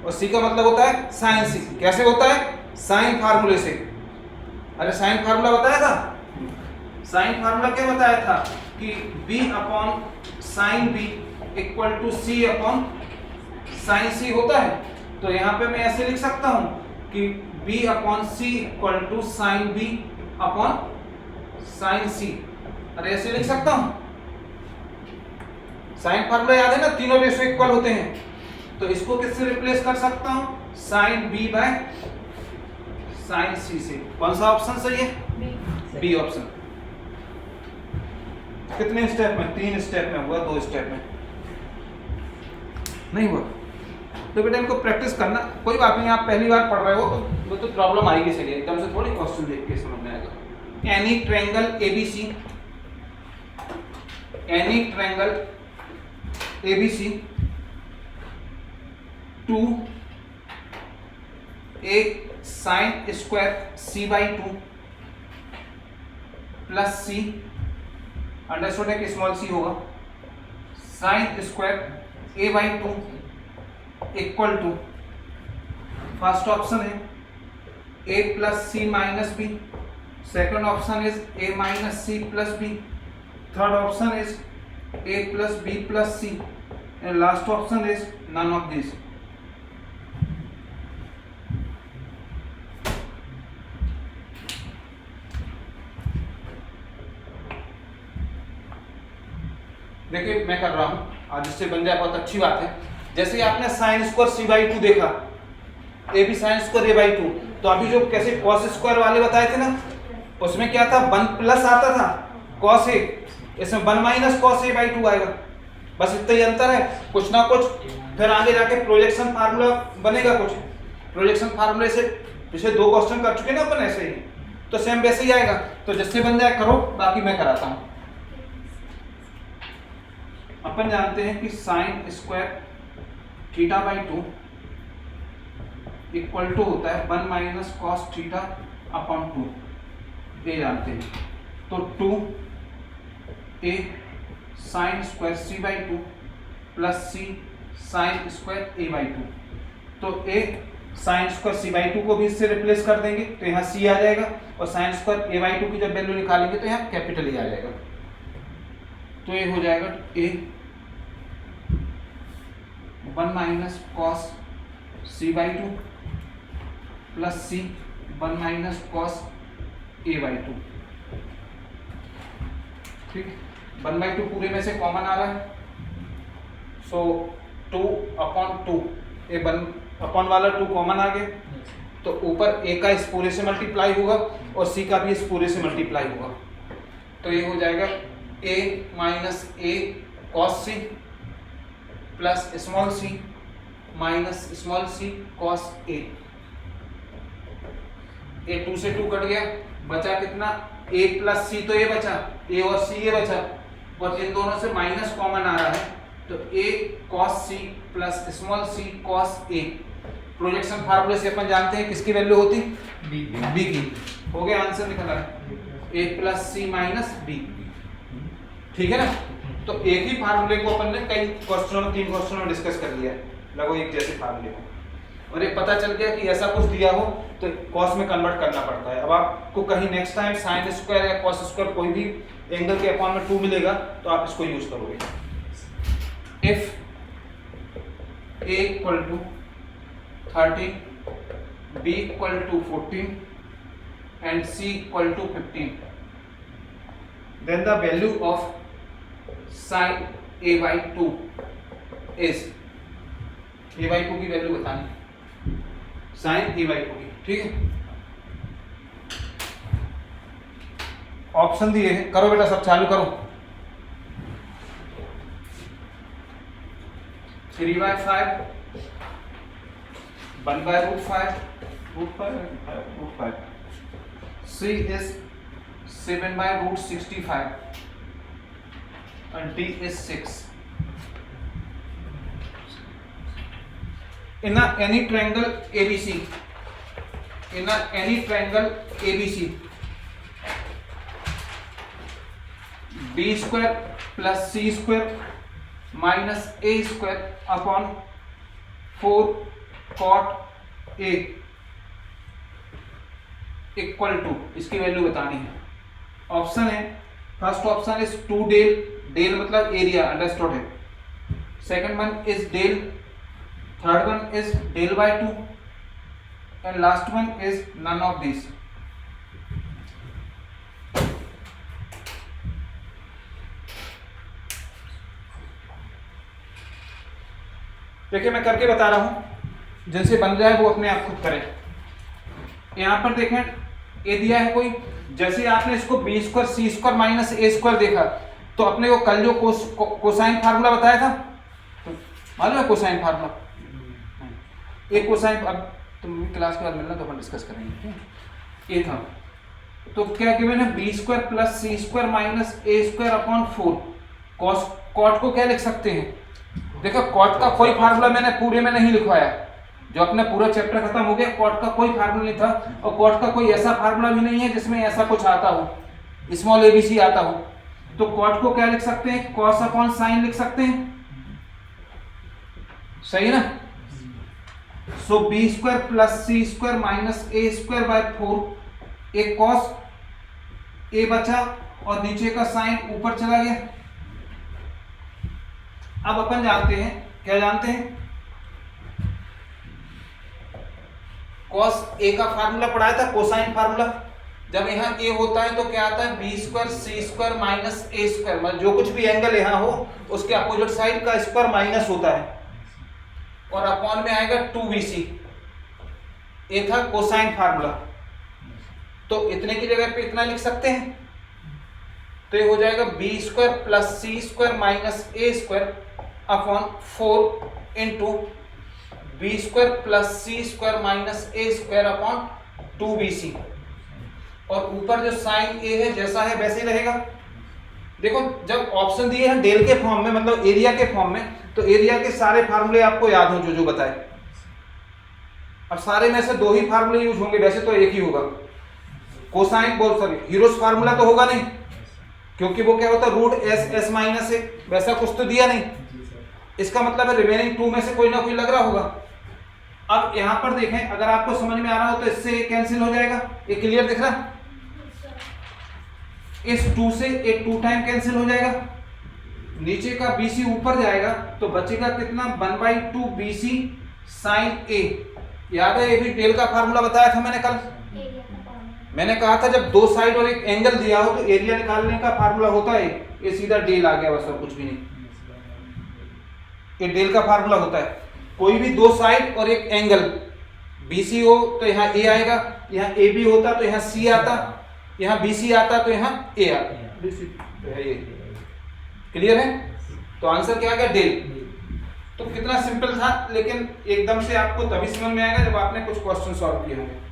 A: और c का मतलब होता है sin c। कैसे होता है, साइन फार्मूले से। अरे साइन फार्मूला बताया था, साइन फार्मूला क्या बताया था कि b upon sine b equal to c upon sine c होता है। तो यहाँ पे मैं ऐसे लिख सकता हूँ कि b upon c equal to sine b upon sine c, अरे ऐसे लिख सकता हूँ। साइन फार्मूला याद है ना, तीनों रेशो इक्वल होते हैं, तो इसको किससे रिप्लेस कर सकता हूँ, sine b by sine c से। कौन सा ऑप्शन सही है, बी ऑप्शन। कितने स्टेप में, 3 स्टेप में हुआ, 2 स्टेप में नहीं हुआ। तो बेटा इनको प्रैक्टिस करना, कोई बात नहीं, आप पहली बार पढ़ रहे हो तो वो तो प्रॉब्लम आएगी, चलिए एकदम से थोड़ी क्वेश्चन देख के समझ में आएगा। Any triangle ABC, any triangle ABC two एक sine square c/2 plus c, understood है कि स्मॉल c होगा, sine square a/2 equal to, first option है a plus c minus b, second option is a minus c plus b, third option is a plus b plus c, and last option is none of this. देखिए मैं कर रहा हूं, आज इससे बन जाए बहुत अच्छी बात है। जैसे आपने साइन स्क्वायर c/2 देखा, ए भी साइन स्क्वायर a/2, तो अभी जो कैसे कॉस स्क्वायर वाले बताए थे ना, उसमें क्या था, 1 प्लस आता था कॉस a, इसमें 1 माइनस कॉस a/2 आएगा, बस इतना ही अंतर है, कुछ ना कुछ। फिर आगे जाके प्रोजेक्शन फार्मूला बनेगा कुछ, प्रोजेक्शन फार्मूले से पिछले 2 क्वेश्चन कर चुके ना अपन ऐसे ही, तो सेम वैसे ही आएगा। तो जिससे बन जाए करो, बाकी मैं कराता हूँ। अपन जानते हैं कि साइन स्क्वायर θ/2 इक्वल टू होता है 1 माइनस कॉस थीटा अपॉन 2, ये जानते हैं। तो 2a sine square c/2 plus c sine square a/2, तो a sine square c by two को भी इससे रिप्लेस कर देंगे तो यहाँ सी आ जाएगा, और sine square A by to की जब वैल्यू निकालेंगे तो यहाँ कैपिटल ए आ जाएगा। तो ये हो जाएगा A 1 minus cos C by two plus C 1 minus cos A by two. ठीक, 1/2 पूरे में से कॉमन आ रहा है, सो 2/2 ए 1 वाला 2 कॉमन आ गया, तो ऊपर ए का इस पूरे से मल्टीप्लाई होगा और सी का भी इस पूरे से मल्टीप्लाई होगा। तो ये हो जाएगा a minus a cos c plus small c minus small c cos a. 2 से 2 कट गया, बचा कितना a प्लस सी, तो ये बचा a और c ये बचा, और इन दोनों से माइनस कॉमन आ रहा है तो a cos c plus small c cos a। Projection फार्मूले से अपन जानते हैं किसकी वैल्यू होती b की। हो गया, आंसर निकल रहा है a plus C minus b। ठीक है ना, तो एक ही फार्मूले को अपन ने कई क्वेश्चनों में 3 क्वेश्चनों में डिस्कस कर लिया है, लगभग एक जैसे फार्मूले को, और एक पता चल गया कि ऐसा कुछ दिया हो तो कॉस में कन्वर्ट करना पड़ता है। अब आपको कहीं नेक्स्ट टाइम साइन स्क्वायर या कॉस स्क्वायर कोई भी एंगल के अपॉन में 2 मिलेगा तो आप इसको यूज करोगे। If a equal to 30, b equal to 14 and c equal to 15, then the value of sin a/2 is a/2 की वैल्यू बतानी, sin a/2 की। ठीक है, ऑप्शन दिए हैं, करो बेटा सब चालू करो। 3/5, 1/5, C is 7/65 and D is 6. In any triangle ABC, b square plus c square minus a square upon 4 cot a equal to, इसकी वैल्यू बतानी है। ऑप्शन है, first option is 2 del, del मतलब एरिया, अंडरस्टूड है। Second one is del, third one is del by 2 and last one is none of this. देखिए मैं करके बता रहा हूं, जिनसे बन जाए वो अपने आप खुद करें। यहां पर देखें ए दिया है कोई, जैसे आपने इसको B square C square minus a square देखा तो अपने को कल जो कोसाइन फार्मूला बताया था, तो मालूम है कोसाइन फार्मूला, एक कोसाइन, अब तुम क्लास के बाद मिलना तो अपन डिस्कस करेंगे। ये था तो क्या गिवन है, B square plus c square minus a square upon 4 cos, cot को क्या लिख सकते हैं, देखो कॉट का कोई फार्मूला मैंने पूरे में नहीं लिखवाया, जो अपना पूरा चैप्टर खत्म हो गया, कॉट का कोई फार्मूला नहीं था, और कॉट का कोई ऐसा फार्मूला भी नहीं है जिसमें ऐसा कुछ आता हो, स्मॉल एबीसी आता हो। तो कॉट को क्या लिख सकते हैं, कॉस अपॉन साइन लिख सकते हैं, सही ना। So b square plus c square minus a square by 4, एक कॉस ए बचा और नीचे का साइन ऊपर चला गया। अब अपन जानते हैं, क्या जानते हैं, cos a का फार्मूला पढ़ाया था, कोसाइन फार्मूला। जब यहाँ a होता है तो क्या आता है, B square C square minus a square, मतलब जो कुछ भी एंगल यहाँ हो उसके अपोजिट साइड का स्क्वायर माइनस होता है, और अपॉन में आएगा 2bc। ये था कोसाइन फार्मूला, तो इतने की जगह पे इतना लिख सकते हैं, तो ये हो जाएगा b square plus c square minus a square upon 4 into b square plus c square minus a square upon 2bc, और ऊपर जो साइन ए है जैसा है वैसे ही रहेगा। देखो जब ऑप्शन दिए हैं डेल के फॉर्म में, मतलब एरिया के फॉर्म में, तो एरिया के सारे फार्मूले आपको याद हो जो बताए। अब सारे में से 2 ही फार्मूले यूज होंगे, वैसे तो एक ही होगा, कोसाइन बोल सॉरी हीरोस फार्मूला तो होगा नहीं, क्योंकि वो क्या होता है रूट एस एस माइनस ए, वैसा कुछ तो दिया नहीं। इसका मतलब है रिमेनिंग 2 में से कोई ना कोई लग रहा होगा, अब यहाँ पर देखें, अगर आपको समझ में आ रहा हो तो इससे कैंसिल हो जाएगा, ये क्लियर दिख रहा? इस 2 से एक 2 टाइम कैंसिल हो जाएगा, नीचे का BC ऊपर जाएगा तो बचेगा कितना 1/2 BC साइन A। याद है ये भी डेल का फार्मूला बताया था मैंने कल। मैंने कहा था जब 2 साइड और एक एंगल दिया हो तो एरिया निकालने का फार्मूला होता है ये सीधा डेल आ गया, बस और कुछ भी नहीं, ये डेल का फार्मूला होता है। कोई भी 2 साइड और एक एंगल BC हो तो यहाँ A आएगा, यहाँ AB होता तो यहाँ C आता, यहाँ BC आता तो यहाँ A आता, तो है ये। क्लियर है? तो आंसर क्या आ गया? डेल। तो कितना सिंपल था, लेकिन एकदम से आपको तभी समझ में आएगा जब आपने कुछ क्वेश्चन सॉल्व किए होंगे।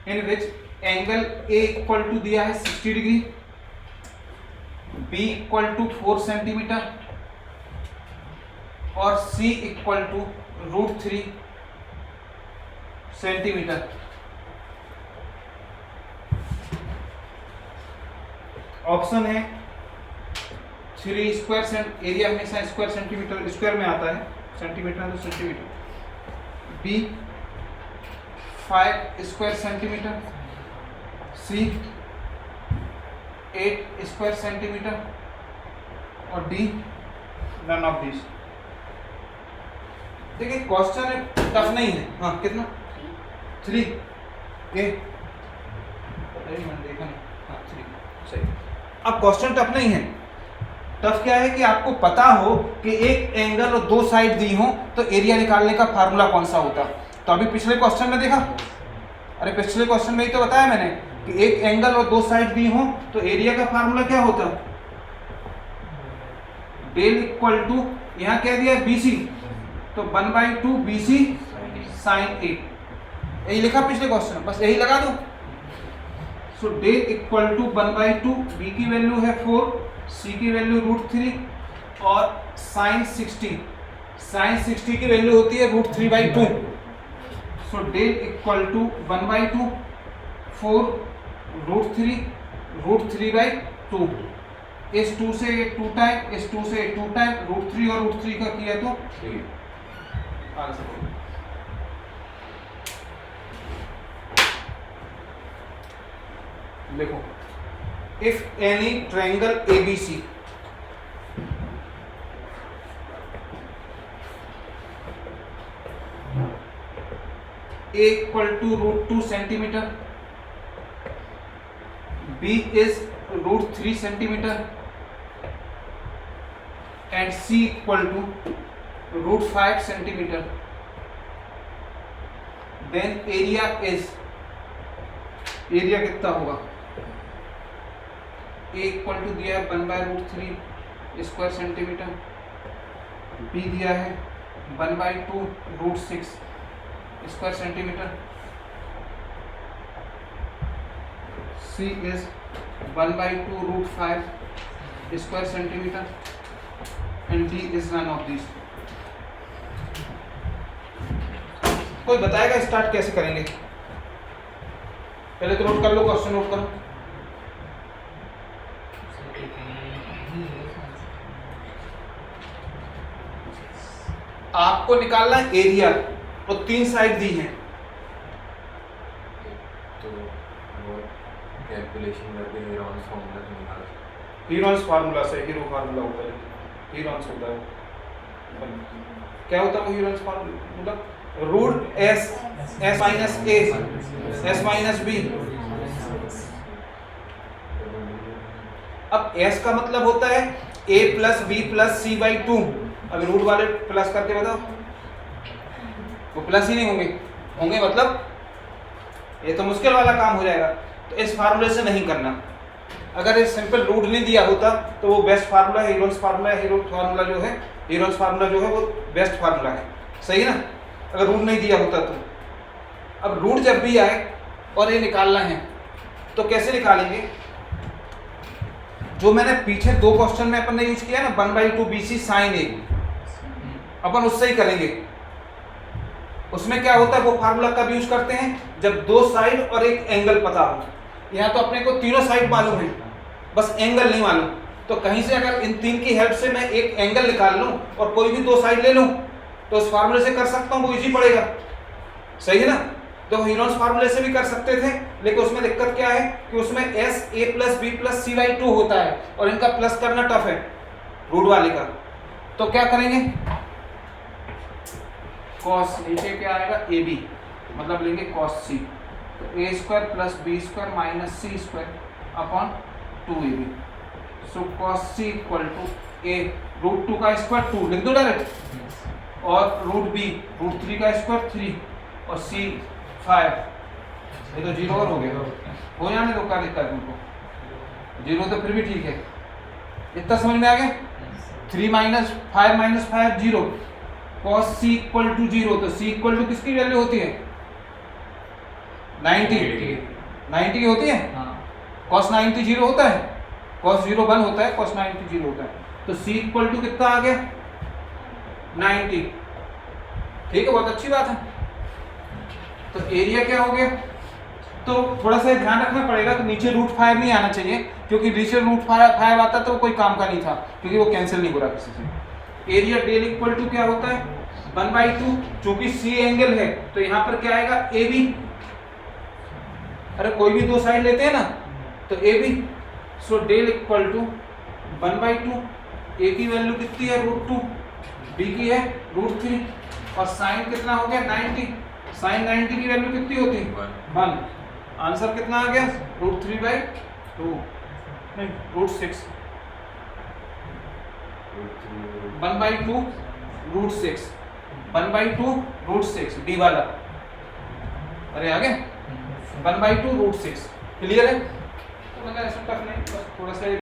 A: In which angle A equal to दिया है 60 डिग्री, B इक्वल टू 4 सेंटीमीटर और C equal to √3 centimetre. Option है 3 स्क्वायर सेंट, एरिया हमेशा स्क्वायर सेंटीमीटर स्क्वायर में आता है, सेंटीमीटर तो centimetre. B 5 square centimetre, C 8 square centimetre और D नन ऑफ दिस। देखिए क्वेश्चन टफ नहीं है। हाँ कितना? 3 ए मैंने देखा नहीं, हाँ 3 सही। अब क्वेश्चन टफ नहीं है, टफ क्या है कि आपको पता हो कि एक एंगल और 2 साइड दी हो तो एरिया निकालने का फार्मूला कौन सा होता। तो अभी पिछले क्वेश्चन में देखा, अरे पिछले क्वेश्चन में ही तो बताया मैंने कि एक एंगल और 2 साइड दी हो तो एरिया का फार्मूला क्या होता? डेल इक्वल टू, यहाँ क्या दिया BC तो 1/2 BC साइन A, यही लिखा पिछले क्वेश्चन, बस यही लगा दो। So del equal to 1/2, B की वैल्यू है 4, C की वैल्यू √3 और साइन 60 की वैल्यू होती है √3/2। So del equal to 1/2 4 √3/2। इस 2 से 2 टाइम, इस 2 से 2 टाइम, √3 और √3 का किया तो आंसर। देखो, if any triangle ABC A equal to √2 centimetre, B is √3 centimetre and C equal to √5 centimetre, then area is, area कितना होगा? A इक्वल टू दिया है 1/√3 स्क्वायर सेंटीमीटर, B दिया है 1/2 √6 square centimetre, C is 1/2 √5 square centimetre and D is none of these। कोई बताएगा start कैसे करेंगे? पहले तो नोट कर लो, क्वेश्चन नोट करो। आपको निकालना है एरिया और 3 साइड दी हैं,
B: तो वो कैलकुलेशन करके हीरोन्स फार्मूला से निकाल,
A: हीरोन्स फार्मूला से, हीरो फार्मूला होता है, हीरोन्स होता है, क्या होता है वो Heron's formula? Root S minus A S minus B। अब S का मतलब होता है A plus B plus C/2। अब रूट वाले प्लस करके बताओ, वो प्लस ही नहीं होंगे, होंगे मतलब ये तो मुश्किल वाला काम हो जाएगा। तो इस फार्मूले से नहीं करना। अगर ये सिंपल रूट नहीं दिया होता तो वो बेस्ट फार्मूला है, हीरोन्स फार्मूला है। हीरोन्स फार्मूला जो है, हीरोन्स फार्मूला जो है वो बेस्ट फार्मूला है, सही है ना? अगर रूट नहीं दिया होता तो। अब रूट जब भी आए और ये निकालना है तो कैसे निकालेंगे? जो मैंने पीछे 2 क्वेश्चन में अपन ने यूज किया ना 1/2 BC साइन A, अपन उससे ही करेंगे। उसमें क्या होता है, वो फार्मूला कब यूज करते हैं? जब 2 साइड और एक एंगल पता हो। यहाँ तो अपने को तीनों साइड मालूम है, बस एंगल नहीं मालूम। तो कहीं से अगर इन तीन की हेल्प से मैं एक एंगल निकाल लूँ और कोई भी दो साइड ले लूँ तो उस फार्मूले से कर सकता हूँ, वो इजी पड़ेगा, सही है ना। तो हीरोन्स फार्मूले से भी कर सकते थे, लेकिन उसमें दिक्कत क्या है कि उसमें S A plus B plus C by 2 होता है और इनका प्लस करना टफ है रूट वाले का। तो क्या करेंगे, कॉस नीचे क्या आएगा ए बी, मतलब लेंगे कॉस सी, तो a square plus B square minus c square upon 2ab। So cos C equal to a root 2 का स्क्वायर 2 लिख दो डायरेक्ट, और रूट बी रूट 3 का स्क्वायर 3 और सी 5। ये तो जीरो और हो गया, हो जाने दो, क्या दिक्कत है तुमको, जीरो तो फिर भी ठीक है। इतना समझ में आ गया, 3 minus 5 zero, cos C equal to zero, तो सी इक्वल टू किसकी वैल्यू होती है 90 की होती है। कॉस 90 जीरो होता है, कॉस 0 1 होता है, कॉस 90 जीरो होता है। तो सी इक्वल टू कितना आ गया 90, ठीक है, बहुत अच्छी बात है। तो एरिया क्या हो गया, तो थोड़ा सा ध्यान रखना पड़ेगा, तो नीचे रूट 5 नहीं आना चाहिए, क्योंकि नीचे रूट 5 आता तो कोई काम का नहीं था, क्योंकि वो कैंसिल नहीं हो रहा किसी से। एरिया डेल इक्वल टू क्या होता है 1/2, चूंकि सी एंगल है तो यहाँ पर क्या आएगा ए बी, अरे कोई भी दो साइड लेते हैं ना तो A B. So del equal to 1/2, A की वैल्यू कितनी है √2, बी की है √3, और साइन कितना हो गया 90, साइन 90 की वैल्यू कितनी होती है 1। आंसर कितना आ गया √3/2 नहीं √6, 1/2 √6, 1/2 √6 डी वाला, अरे आ गया 1/2 √6, क्लियर है। तो मतलब ऐसा टफ नहीं, बस थोड़ा सा